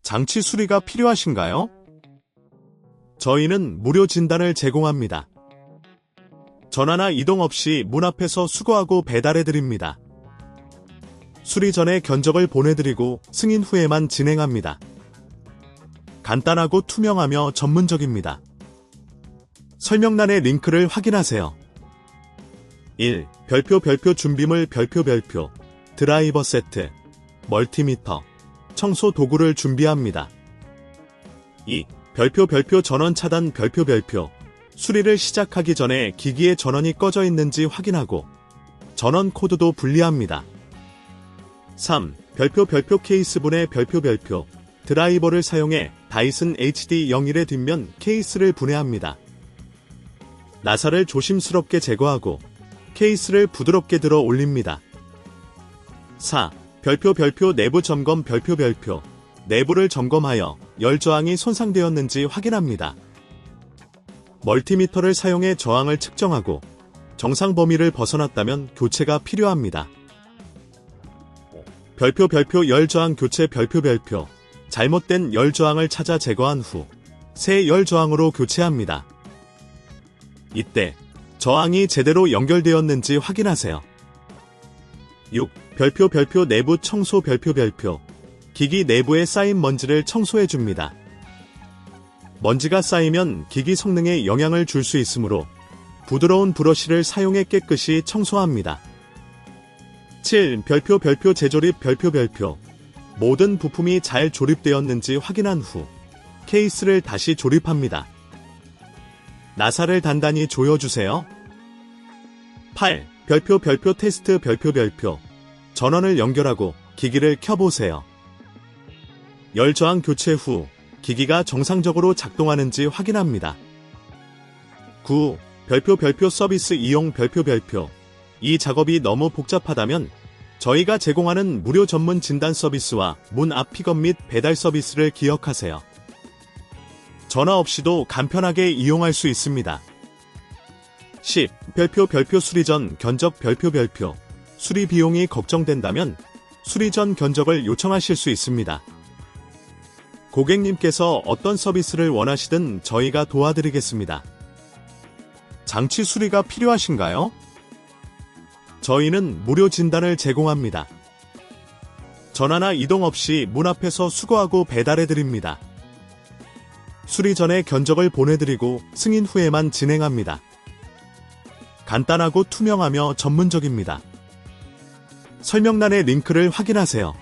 장치 수리가 필요하신가요? 저희는 무료 진단을 제공합니다. 전화나 이동 없이 문 앞에서 수거하고 배달해드립니다. 수리 전에 견적을 보내드리고 승인 후에만 진행합니다. 간단하고 투명하며 전문적입니다. 설명란의 링크를 확인하세요. 1. 별표 준비물 별표 드라이버 세트, 멀티미터, 청소 도구를 준비합니다. 2. 별표 전원 차단 별표 수리를 시작하기 전에 기기의 전원이 꺼져 있는지 확인하고 전원 코드도 분리합니다. 3. 별표 케이스분의 별표 드라이버를 사용해 다이슨 HD01의 뒷면 케이스를 분해합니다. 나사를 조심스럽게 제거하고 케이스를 부드럽게 들어 올립니다. 4. 별표 내부 점검 별표 내부를 점검하여 열 저항이 손상되었는지 확인합니다. 멀티미터를 사용해 저항을 측정하고 정상 범위를 벗어났다면 교체가 필요합니다. 별표 열 저항 교체 별표 잘못된 열 저항을 찾아 제거한 후 새 열 저항으로 교체합니다. 이때 저항이 제대로 연결되었는지 확인하세요. 6. 별표 내부 청소 별표 기기 내부에 쌓인 먼지를 청소해줍니다. 먼지가 쌓이면 기기 성능에 영향을 줄 수 있으므로 부드러운 브러쉬를 사용해 깨끗이 청소합니다. 7. 별표 재조립 별표 모든 부품이 잘 조립되었는지 확인한 후 케이스를 다시 조립합니다. 나사를 단단히 조여주세요. 8. 별표 테스트 별표 전원을 연결하고 기기를 켜보세요. 열 저항 교체 후 기기가 정상적으로 작동하는지 확인합니다. 9. 별표 서비스 이용 별표 이 작업이 너무 복잡하다면 저희가 제공하는 무료 전문 진단 서비스와 문 앞 픽업 및 배달 서비스를 기억하세요. 전화 없이도 간편하게 이용할 수 있습니다. 10. 별표 수리 전 견적 별표 수리 비용이 걱정된다면 수리 전 견적을 요청하실 수 있습니다. 고객님께서 어떤 서비스를 원하시든 저희가 도와드리겠습니다. 장치 수리가 필요하신가요? 저희는 무료 진단을 제공합니다. 전화나 이동 없이 문 앞에서 수거하고 배달해드립니다. 수리 전에 견적을 보내드리고 승인 후에만 진행합니다. 간단하고 투명하며 전문적입니다. 설명란의 링크를 확인하세요.